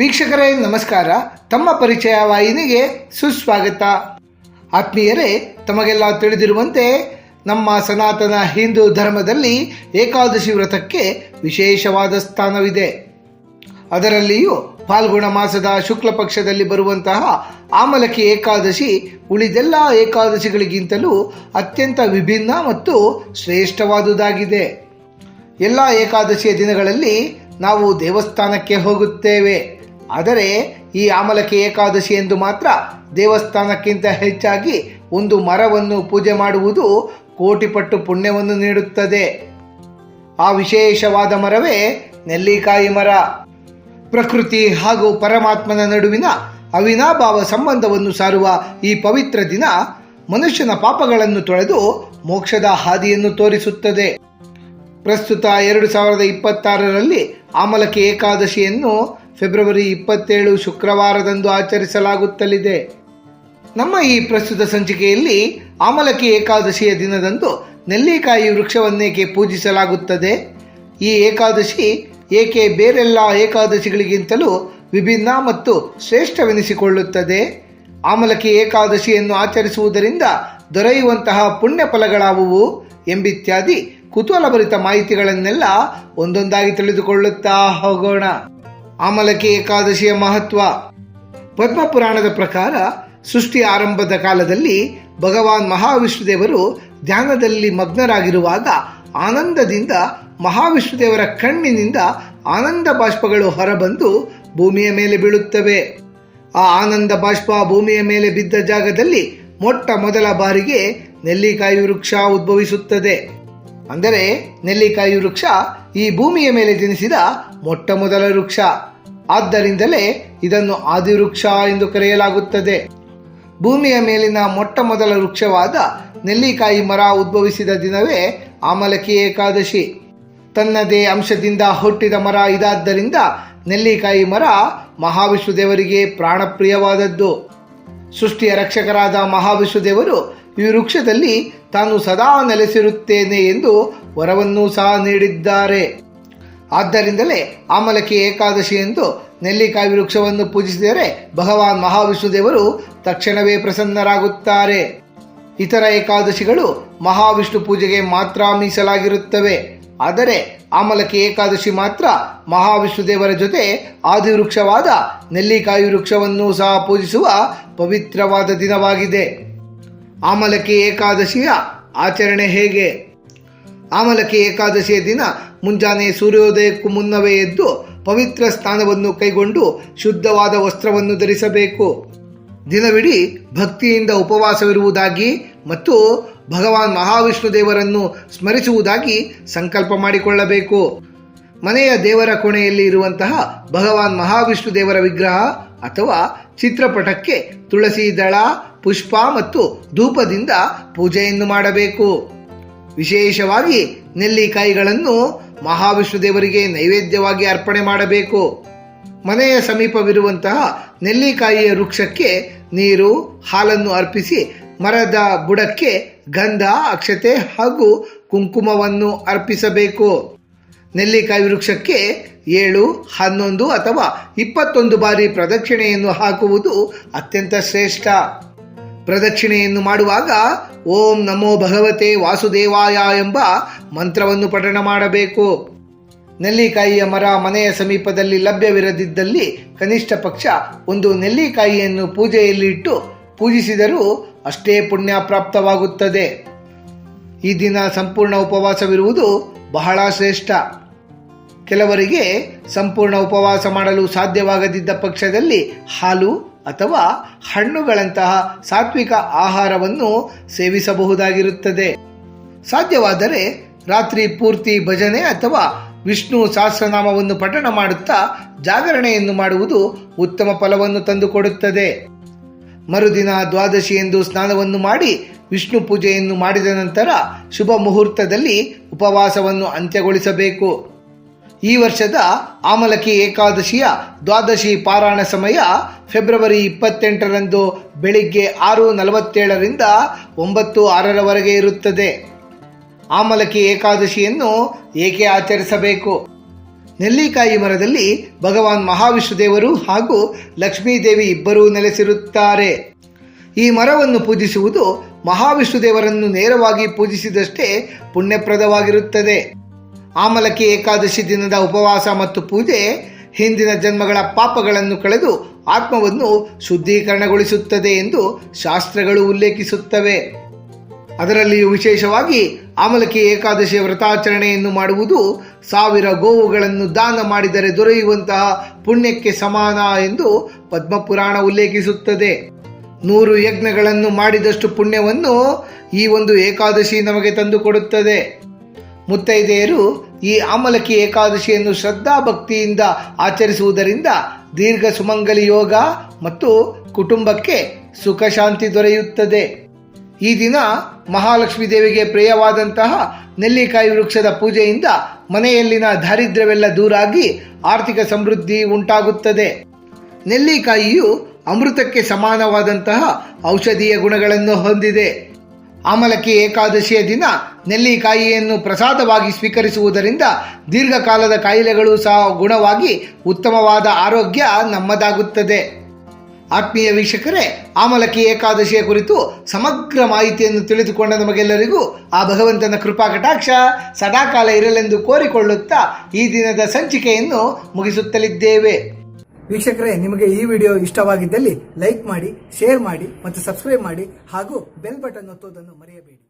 ವೀಕ್ಷಕರೇ ನಮಸ್ಕಾರ. ತಮ್ಮ ಪರಿಚಯ ವಾಹಿನಿಗೆ ಸುಸ್ವಾಗತ. ಆತ್ಮೀಯರೇ, ತಮಗೆಲ್ಲ ತಿಳಿದಿರುವಂತೆ ನಮ್ಮ ಸನಾತನ ಹಿಂದೂ ಧರ್ಮದಲ್ಲಿ ಏಕಾದಶಿ ವ್ರತಕ್ಕೆ ವಿಶೇಷವಾದ ಸ್ಥಾನವಿದೆ. ಅದರಲ್ಲಿಯೂ ಫಾಲ್ಗುಣ ಮಾಸದ ಶುಕ್ಲ ಪಕ್ಷದಲ್ಲಿ ಬರುವಂತಹ ಆಮಲಕಿ ಏಕಾದಶಿ ಉಳಿದೆಲ್ಲ ಏಕಾದಶಿಗಳಿಗಿಂತಲೂ ಅತ್ಯಂತ ವಿಭಿನ್ನ ಮತ್ತು ಶ್ರೇಷ್ಠವಾದುದಾಗಿದೆ. ಎಲ್ಲ ಏಕಾದಶಿಯ ದಿನಗಳಲ್ಲಿ ನಾವು ದೇವಸ್ಥಾನಕ್ಕೆ ಹೋಗುತ್ತೇವೆ. ಆದರೆ ಈ ಆಮಲಕಿ ಏಕಾದಶಿ ಎಂದು ಮಾತ್ರ ದೇವಸ್ಥಾನಕ್ಕಿಂತ ಹೆಚ್ಚಾಗಿ ಒಂದು ಮರವನ್ನು ಪೂಜೆ ಮಾಡುವುದು ಕೋಟಿಪಟ್ಟು ಪುಣ್ಯವನ್ನು ನೀಡುತ್ತದೆ. ಆ ವಿಶೇಷವಾದ ಮರವೇ ನೆಲ್ಲಿಕಾಯಿ ಮರ. ಪ್ರಕೃತಿ ಹಾಗೂ ಪರಮಾತ್ಮನ ನಡುವಿನ ಅವಿನಾಭಾವ ಸಂಬಂಧವನ್ನು ಸಾರುವ ಈ ಪವಿತ್ರ ದಿನ ಮನುಷ್ಯನ ಪಾಪಗಳನ್ನು ತೊಳೆದು ಮೋಕ್ಷದ ಹಾದಿಯನ್ನು ತೋರಿಸುತ್ತದೆ. ಪ್ರಸ್ತುತ 2026ರಲ್ಲಿ ಆಮಲಕಿ ಏಕಾದಶಿಯನ್ನು ಫೆಬ್ರವರಿ 27 ಶುಕ್ರವಾರದಂದು ಆಚರಿಸಲಾಗುತ್ತಲಿದೆ. ನಮ್ಮ ಈ ಪ್ರಸ್ತುತ ಸಂಚಿಕೆಯಲ್ಲಿ ಆಮಲಕಿ ಏಕಾದಶಿಯ ದಿನದಂದು ನೆಲ್ಲಿಕಾಯಿ ವೃಕ್ಷವನ್ನೇಕೆ ಪೂಜಿಸಲಾಗುತ್ತದೆ, ಈ ಏಕಾದಶಿ ಏಕೆ ಬೇರೆಲ್ಲ ಏಕಾದಶಿಗಳಿಗಿಂತಲೂ ವಿಭಿನ್ನ ಮತ್ತು ಶ್ರೇಷ್ಠವೆನಿಸಿಕೊಳ್ಳುತ್ತದೆ, ಆಮಲಕಿ ಏಕಾದಶಿಯನ್ನು ಆಚರಿಸುವುದರಿಂದ ದೊರೆಯುವಂತಹ ಪುಣ್ಯ ಫಲಗಳಾವುವು ಎಂಬಿತ್ಯಾದಿ ಕುತೂಹಲಭರಿತ ಮಾಹಿತಿಗಳನ್ನೆಲ್ಲ ಒಂದೊಂದಾಗಿ ತಿಳಿದುಕೊಳ್ಳುತ್ತಾ ಹೋಗೋಣ. ಆಮಲಕಿ ಏಕಾದಶಿಯ ಮಹತ್ವ. ಪದ್ಮಪುರಾಣದ ಪ್ರಕಾರ ಸೃಷ್ಟಿಯ ಆರಂಭದ ಕಾಲದಲ್ಲಿ ಭಗವಾನ್ ಮಹಾವಿಷ್ಣುದೇವರು ಧ್ಯಾನದಲ್ಲಿ ಮಗ್ನರಾಗಿರುವಾಗ ಆನಂದದಿಂದ ಮಹಾವಿಷ್ಣುದೇವರ ಕಣ್ಣಿನಿಂದ ಆನಂದ ಬಾಷ್ಪಗಳು ಹೊರಬಂದು ಭೂಮಿಯ ಮೇಲೆ ಬೀಳುತ್ತವೆ. ಆ ಆನಂದ ಬಾಷ್ಪ ಭೂಮಿಯ ಮೇಲೆ ಬಿದ್ದ ಜಾಗದಲ್ಲಿ ಮೊಟ್ಟ ಮೊದಲ ಬಾರಿಗೆ ನೆಲ್ಲಿಕಾಯಿ ವೃಕ್ಷ ಉದ್ಭವಿಸುತ್ತದೆ. ಅಂದರೆ ನೆಲ್ಲಿಕಾಯಿ ವೃಕ್ಷ ಈ ಭೂಮಿಯ ಮೇಲೆ ಜನಿಸಿದ ಮೊಟ್ಟ ಮೊದಲ ವೃಕ್ಷ. ಆದ್ದರಿಂದಲೇ ಇದನ್ನು ಆದಿವೃಕ್ಷ ಎಂದು ಕರೆಯಲಾಗುತ್ತದೆ. ಭೂಮಿಯ ಮೇಲಿನ ಮೊಟ್ಟ ಮೊದಲ ವೃಕ್ಷವಾದ ನೆಲ್ಲಿಕಾಯಿ ಮರ ಉದ್ಭವಿಸಿದ ದಿನವೇ ಆಮಲಕಿ ಏಕಾದಶಿ. ತನ್ನದೇ ಅಂಶದಿಂದ ಹುಟ್ಟಿದ ಮರ ಇದಾದ್ದರಿಂದ ನೆಲ್ಲಿಕಾಯಿ ಮರ ಮಹಾವಿಷ್ಣುದೇವರಿಗೆ ಪ್ರಾಣಪ್ರಿಯವಾದದ್ದು. ಸೃಷ್ಟಿಯ ರಕ್ಷಕರಾದ ಮಹಾವಿಷ್ಣುದೇವರು ಈ ವೃಕ್ಷದಲ್ಲಿ ತಾನು ಸದಾ ನೆಲೆಸಿರುತ್ತೇನೆ ಎಂದು ವರವನ್ನೂ ಸಹ ನೀಡಿದ್ದಾರೆ. ಆದ್ದರಿಂದಲೇ ಆಮಲಕಿ ಏಕಾದಶಿ ಎಂದು ನೆಲ್ಲಿಕಾಯಿ ವೃಕ್ಷವನ್ನು ಪೂಜಿಸಿದರೆ ಭಗವಾನ್ ಮಹಾವಿಷ್ಣುದೇವರು ತಕ್ಷಣವೇ ಪ್ರಸನ್ನರಾಗುತ್ತಾರೆ. ಇತರ ಏಕಾದಶಿಗಳು ಮಹಾವಿಷ್ಣು ಪೂಜೆಗೆ ಮಾತ್ರ ಮೀಸಲಾಗಿರುತ್ತವೆ. ಆದರೆ ಆಮಲಕಿ ಏಕಾದಶಿ ಮಾತ್ರ ಮಹಾವಿಷ್ಣುದೇವರ ಜೊತೆ ಆದಿವೃಕ್ಷವಾದ ನೆಲ್ಲಿಕಾಯಿ ವೃಕ್ಷವನ್ನು ಸಹ ಪೂಜಿಸುವ ಪವಿತ್ರವಾದ ದಿನವಾಗಿದೆ. ಆಮಲಕಿ ಏಕಾದಶಿಯ ಆಚರಣೆ ಹೇಗೆ? ಆಮಲಕಿ ಏಕಾದಶಿಯ ದಿನ ಮುಂಜಾನೆ ಸೂರ್ಯೋದಯಕ್ಕೂ ಮುನ್ನವೇ ಎದ್ದು ಪವಿತ್ರ ಸ್ನಾನವನ್ನು ಕೈಗೊಂಡು ಶುದ್ಧವಾದ ವಸ್ತ್ರವನ್ನು ಧರಿಸಬೇಕು. ದಿನವಿಡೀ ಭಕ್ತಿಯಿಂದ ಉಪವಾಸವಿರುವುದಾಗಿ ಮತ್ತು ಭಗವಾನ್ ಮಹಾವಿಷ್ಣುದೇವರನ್ನು ಸ್ಮರಿಸುವುದಾಗಿ ಸಂಕಲ್ಪ ಮಾಡಿಕೊಳ್ಳಬೇಕು. ಮನೆಯ ದೇವರ ಕೋಣೆಯಲ್ಲಿ ಇರುವಂತಹ ಭಗವಾನ್ ಮಹಾವಿಷ್ಣುದೇವರ ವಿಗ್ರಹ ಅಥವಾ ಚಿತ್ರಪಟಕ್ಕೆ ತುಳಸಿ ದಳ, ಪುಷ್ಪ ಮತ್ತು ಧೂಪದಿಂದ ಪೂಜೆಯನ್ನು ಮಾಡಬೇಕು. ವಿಶೇಷವಾಗಿ ನೆಲ್ಲಿಕಾಯಿಗಳನ್ನು ಮಹಾವಿಷ್ಣುದೇವರಿಗೆ ನೈವೇದ್ಯವಾಗಿ ಅರ್ಪಣೆ ಮಾಡಬೇಕು. ಮನೆಯ ಸಮೀಪವಿರುವಂತಹ ನೆಲ್ಲಿಕಾಯಿಯ ವೃಕ್ಷಕ್ಕೆ ನೀರು, ಹಾಲನ್ನು ಅರ್ಪಿಸಿ ಮರದ ಬುಡಕ್ಕೆ ಗಂಧ, ಅಕ್ಷತೆ ಹಾಗೂ ಕುಂಕುಮವನ್ನು ಅರ್ಪಿಸಬೇಕು. ನೆಲ್ಲಿಕಾಯಿ ವೃಕ್ಷಕ್ಕೆ 7, 11 ಅಥವಾ 21 ಬಾರಿ ಪ್ರದಕ್ಷಿಣೆಯನ್ನು ಹಾಕುವುದು ಅತ್ಯಂತ ಶ್ರೇಷ್ಠ. ಪ್ರದಕ್ಷಿಣೆಯನ್ನು ಮಾಡುವಾಗ ಓಂ ನಮೋ ಭಗವತೆ ವಾಸುದೇವಾಯ ಎಂಬ ಮಂತ್ರವನ್ನು ಪಠಣ ಮಾಡಬೇಕು. ನೆಲ್ಲಿಕಾಯಿಯ ಮರ ಮನೆಯ ಸಮೀಪದಲ್ಲಿ ಲಭ್ಯವಿರದಿದ್ದಲ್ಲಿ ಕನಿಷ್ಠ ಪಕ್ಷ ಒಂದು ನೆಲ್ಲಿಕಾಯಿಯನ್ನು ಪೂಜೆಯಲ್ಲಿ ಇಟ್ಟು ಪೂಜಿಸಿದರೂ ಅಷ್ಟೇ ಪುಣ್ಯ ಪ್ರಾಪ್ತವಾಗುತ್ತದೆ. ಈ ದಿನ ಸಂಪೂರ್ಣ ಉಪವಾಸವಿರುವುದು ಬಹಳ ಶ್ರೇಷ್ಠ. ಕೆಲವರಿಗೆ ಸಂಪೂರ್ಣ ಉಪವಾಸ ಮಾಡಲು ಸಾಧ್ಯವಾಗದಿದ್ದ ಪಕ್ಷದಲ್ಲಿ ಹಾಲು ಅಥವಾ ಹಣ್ಣುಗಳಂತಹ ಸಾತ್ವಿಕ ಆಹಾರವನ್ನು ಸೇವಿಸಬಹುದಾಗಿರುತ್ತದೆ. ಸಾಧ್ಯವಾದರೆ ರಾತ್ರಿ ಪೂರ್ತಿ ಭಜನೆ ಅಥವಾ ವಿಷ್ಣು ಸಹಸ್ರನಾಮವನ್ನು ಪಠಣ ಮಾಡುತ್ತಾ ಜಾಗರಣೆಯನ್ನು ಮಾಡುವುದು ಉತ್ತಮ ಫಲವನ್ನು ತಂದುಕೊಡುತ್ತದೆ. ಮರುದಿನ ದ್ವಾದಶಿ ಎಂದು ಸ್ನಾನವನ್ನು ಮಾಡಿ ವಿಷ್ಣು ಪೂಜೆಯನ್ನು ಮಾಡಿದ ನಂತರ ಶುಭ ಮುಹೂರ್ತದಲ್ಲಿ ಉಪವಾಸವನ್ನು ಅಂತ್ಯಗೊಳಿಸಬೇಕು. ಈ ವರ್ಷದ ಆಮಲಕಿ ಏಕಾದಶಿಯ ದ್ವಾದಶಿ ಪಾರಾಯಣ ಸಮಯ ಫೆಬ್ರವರಿ 28ರಂದು ಬೆಳಿಗ್ಗೆ 6:47ರಿಂದ 9:06ರವರೆಗೆ ಇರುತ್ತದೆ. ಆಮಲಕಿ ಏಕಾದಶಿಯನ್ನು ಏಕೆ ಆಚರಿಸಬೇಕು? ನೆಲ್ಲಿಕಾಯಿ ಮರದಲ್ಲಿ ಭಗವಾನ್ ಮಹಾವಿಷ್ಣುದೇವರು ಹಾಗೂ ಲಕ್ಷ್ಮೀದೇವಿ ಇಬ್ಬರೂ ನೆಲೆಸಿರುತ್ತಾರೆ. ಈ ಮರವನ್ನು ಪೂಜಿಸುವುದು ಮಹಾವಿಷ್ಣುದೇವರನ್ನು ನೇರವಾಗಿ ಪೂಜಿಸಿದಷ್ಟೇ ಪುಣ್ಯಪ್ರದವಾಗಿರುತ್ತದೆ. ಆಮಲಕಿ ಏಕಾದಶಿ ದಿನದ ಉಪವಾಸ ಮತ್ತು ಪೂಜೆ ಹಿಂದಿನ ಜನ್ಮಗಳ ಪಾಪಗಳನ್ನು ಕಳೆದು ಆತ್ಮವನ್ನು ಶುದ್ಧೀಕರಣಗೊಳಿಸುತ್ತದೆ ಎಂದು ಶಾಸ್ತ್ರಗಳು ಉಲ್ಲೇಖಿಸುತ್ತವೆ. ಅದರಲ್ಲಿಯೂ ವಿಶೇಷವಾಗಿ ಆಮಲಕಿ ಏಕಾದಶಿಯ ವ್ರತಾಚರಣೆಯನ್ನು ಮಾಡುವುದು 1000 ಗೋವುಗಳನ್ನು ದಾನ ಮಾಡಿದರೆ ದೊರೆಯುವಂತಹ ಪುಣ್ಯಕ್ಕೆ ಸಮಾನ ಎಂದು ಪದ್ಮಪುರಾಣ ಉಲ್ಲೇಖಿಸುತ್ತದೆ. 100 ಯಜ್ಞಗಳನ್ನು ಮಾಡಿದಷ್ಟು ಪುಣ್ಯವನ್ನು ಈ ಒಂದು ಏಕಾದಶಿ ನಮಗೆ ತಂದುಕೊಡುತ್ತದೆ. ಮುತ್ತೈದೆಯರು ಈ ಆಮಲಕಿ ಏಕಾದಶಿಯನ್ನು ಶ್ರದ್ಧಾಭಕ್ತಿಯಿಂದ ಆಚರಿಸುವುದರಿಂದ ದೀರ್ಘ ಸುಮಂಗಲಿ ಯೋಗ ಮತ್ತು ಕುಟುಂಬಕ್ಕೆ ಸುಖ ಶಾಂತಿ ದೊರೆಯುತ್ತದೆ. ಈ ದಿನ ಮಹಾಲಕ್ಷ್ಮೀ ದೇವಿಗೆ ಪ್ರಿಯವಾದಂತಹ ನೆಲ್ಲಿಕಾಯಿ ವೃಕ್ಷದ ಪೂಜೆಯಿಂದ ಮನೆಯಲ್ಲಿನ ದಾರಿದ್ರ್ಯವೆಲ್ಲ ದೂರಾಗಿ ಆರ್ಥಿಕ ಸಮೃದ್ಧಿ ಉಂಟಾಗುತ್ತದೆ. ನೆಲ್ಲಿಕಾಯಿಯು ಅಮೃತಕ್ಕೆ ಸಮಾನವಾದಂತಹ ಔಷಧೀಯ ಗುಣಗಳನ್ನು ಹೊಂದಿದೆ. ಆಮಲಕಿ ಏಕಾದಶಿಯ ದಿನ ನೆಲ್ಲಿಕಾಯಿಯನ್ನು ಪ್ರಸಾದವಾಗಿ ಸ್ವೀಕರಿಸುವುದರಿಂದ ದೀರ್ಘಕಾಲದ ಕಾಯಿಲೆಗಳು ಸಹ ಗುಣವಾಗಿ ಉತ್ತಮವಾದ ಆರೋಗ್ಯ ನಮ್ಮದಾಗುತ್ತದೆ. ಆತ್ಮೀಯ ವೀಕ್ಷಕರೇ, ಆಮಲಕಿ ಏಕಾದಶಿಯ ಕುರಿತು ಸಮಗ್ರ ಮಾಹಿತಿಯನ್ನು ತಿಳಿದುಕೊಂಡ ನಮಗೆಲ್ಲರಿಗೂ ಆ ಭಗವಂತನ ಕೃಪಾ ಕಟಾಕ್ಷ ಸದಾಕಾಲ ಇರಲೆಂದು ಕೋರಿಕೊಳ್ಳುತ್ತಾ ಈ ದಿನದ ಸಂಚಿಕೆಯನ್ನು ಮುಗಿಸುತ್ತಲಿದ್ದೇವೆ. ವೀಕ್ಷಕರೇ, ನಿಮಗೆ ಈ ವಿಡಿಯೋ ಇಷ್ಟವಾಗಿದ್ದಲ್ಲಿ ಲೈಕ್ ಮಾಡಿ, ಶೇರ್ ಮಾಡಿ ಮತ್ತು ಸಬ್ಸ್ಕ್ರೈಬ್ ಮಾಡಿ ಹಾಗೂ ಬೆಲ್ ಬಟನ್ ಒತ್ತುವುದನ್ನು ಮರೆಯಬೇಡಿ.